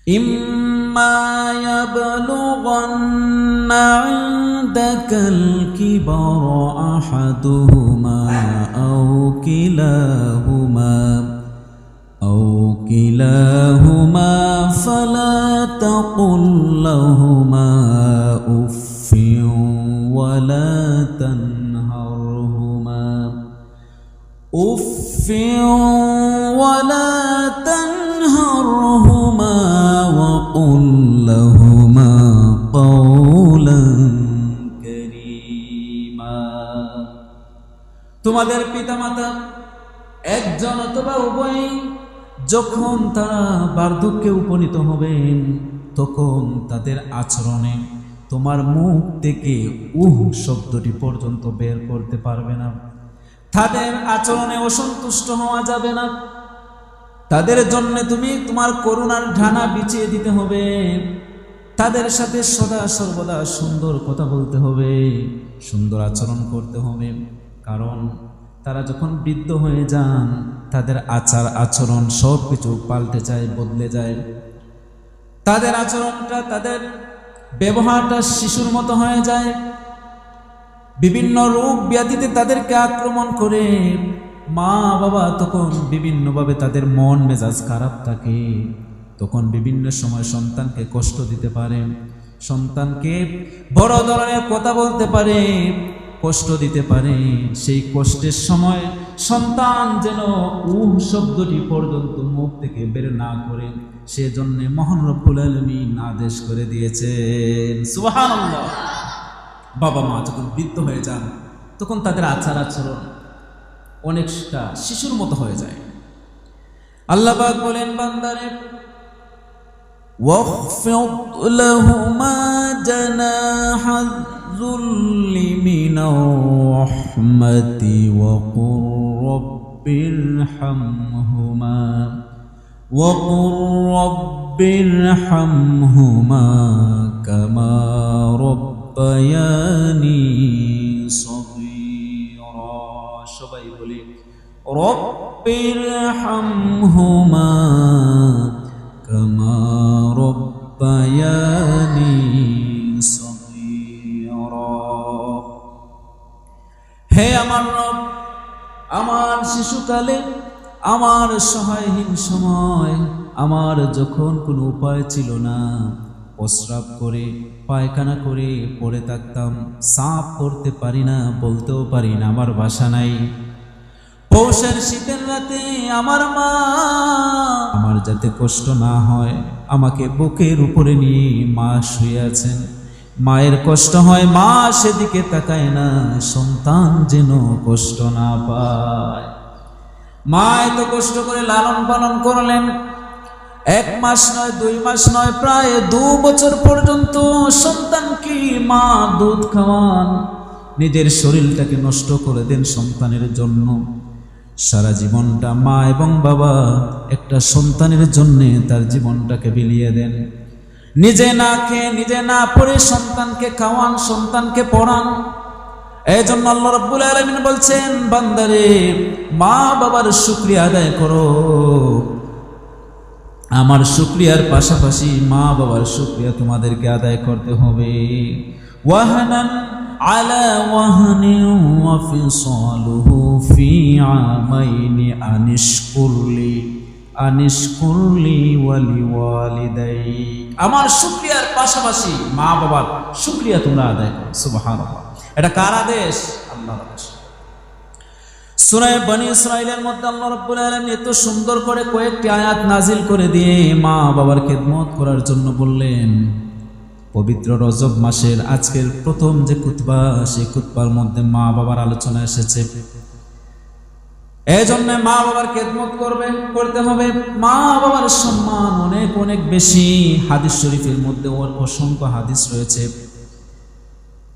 إما يبلغن عندك الكبر أحدهما أو كلاهما فلا تقل لهما أف ولا تنهرهما وقل لهما قولا كريما। তোমাদের পিতামাতা একজন অথবা উভয় যখন তারা বার্ধক্যে উপনীত হবেন তখন তাদের আচরণে তোমার মুখ থেকে শব্দটি পর্যন্ত বের করতে পারবে না। তাদের আচরণে অসন্তুষ্ট হওয়া যাবে না। তাদের জন্য তুমি তোমার করুণার ঢানা বিছিয়ে দিতে হবে। তাদের সাথে সদা সর্বদা সুন্দর কথা বলতে হবে, সুন্দর আচরণ করতে হবে। কারণ তারা যখন বৃদ্ধ হয়ে যান তাদের আচার আচরণ সব কিছু পাল্টে যায়, বদলে যায়। তাদের আচরণটা, তাদের ব্যবহারটা শিশুর মতো হয়ে যায়। বিভিন্ন রোগ ব্যাধিতে তাদেরকে আক্রমণ করে। মা বাবা তখন বিভিন্নভাবে তাদের মন মেজাজ খারাপ থাকে। তখন বিভিন্ন সময় সন্তানকে কষ্ট দিতে পারে, সন্তানকে বড় ধরনের কথা বলতে পারে, কষ্ট দিতে পারে। সেই কষ্টের সময় সন্তান যেন শব্দটি পর্যন্ত মুখ থেকে বের না করে, সেজন্য মহান রব্বুল আলামিন আদেশ করে দিয়েছেন। সুবহানাল্লাহ। বাবা মা যখন বৃদ্ধ হয়ে যান তখন তাদের আচার আচরণ অনেকটা শিশুর মতো হয়ে যায়। আল্লাহ পাক বলেন বান্দারে, ওয়াখফিদ লাহুমা জানাহায যুল্লি মিনার রাহমাতি ওয়া কুর রাব্বিরহামহুমা কামা রব্বায়ানি সগীরা। সবাই বলি রব্বিরহামহুমা কামা রব্বায়ানি সগীরা। হে আমার রব, আমার শিশুকালে, আমার সহায়হীন সময়, আমার যখন কোনো উপায় ছিল না, প্রস্রাব করে পায়খানা করে পড়ে থাকতাম, সাফ করতে পারি না, বলতেও পারি না, আমার বাসা নাই। পৌষের শীতের রাতে আমার মা, আমার যাতে কষ্ট না হয়, আমাকে বুকের উপরে নিয়ে মা শুয়ে আছেন। মায়ের কষ্ট হয়, মা সেদিকে তাকায় না, সন্তান যেন কষ্ট না পায়। মা এত কষ্ট করে লালন পালন করলেন। 1 মাস নয়, 2 মাস নয়, প্রায় 2 বছর পর্যন্ত সন্তানকে মা দুধ খাওয়ান। নিজের শরীরটাকে নষ্ট করে দেন সন্তানের জন্য। সারা জীবনটা মা এবং বাবা একটা সন্তানের জন্য তার জীবনটাকে বিলিয়ে দেন। নিজে না খেয়ে, নিজে না পড়ে সন্তানকে খাওয়ান, সন্তানকে পড়ান। এই জন্য আল্লাহ রাব্বুল আলামিন বলছেন, বান্দারে মা বাবার শুকরিয়া আদায় করো। আমার শুকরিয়ার পাশাপাশি মা বাবার শুকরিয়া তোমাদেরকে আদায় করতে হবে। ওয়াহানান আলা ওয়াহানি ওয়া ফিসালুহু ফি আমাইনি আনিশকুরলি ওয়ালিওয়ালিদাই। আমার শুকরিয়ার পাশাপাশি মা বাবার শুকরিয়া তোমরা আদায় করো। সুবহানাল্লাহ। এটা কার আদেশ? আল্লাহর আদেশ। সূরা বনী ইসরাঈলের মধ্যে আল্লাহ রাব্বুল আলামিন এত সুন্দর করে কয়েকটি আয়াত নাজিল করে দিয়ে মা বাবার খেদমত করার জন্য বললেন। পবিত্র রজব মাসের আজকের প্রথম যে খুতবা, সেই খুতবার মধ্যে মা বাবার আলোচনা এসেছে। এই জন্য মা বাবার খেদমত করতে হবে। মা বাবার সম্মান অনেক অনেক বেশি। হাদিস শরীফের মধ্যে অসংখ্য হাদিস রয়েছে।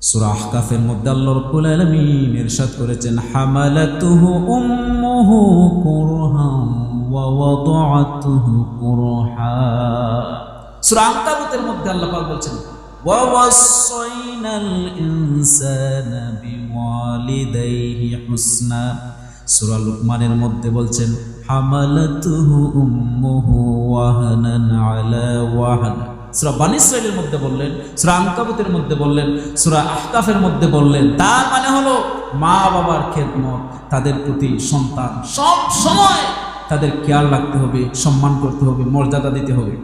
সূরা আহকাফের মধ্যে আল্লাহ রাব্বুল আলামিন ইরশাদ করেছেন, হামালাতুহু উম্মুহু কুরহান ওয়া ওয়াদাআতুহু কুরহা। সূরা আনকাবুতের মধ্যে আল্লাহ পাক বলছেন, ওয়া ওয়াসাইনাল ইনসানা বিওয়ালিদাইহি হুসনা সূরা লুকমানের মধ্যে বলছেন হামালাতুহু উম্মুহু ওয়াহানান আলা ওয়াহান। সূরা বনী ইসরাঈলের মধ্যে বললেন, সূরা আনকাবুতের মধ্যে বললেন, সূরা আহকাফের মধ্যে বললেন। তার মানে হলো মা বাবার খেদমত, তাদের প্রতি সন্তান সব সময় তাদের খেয়াল রাখতে হবে, সম্মান করতে হবে, মর্যাদা দিতে হবে।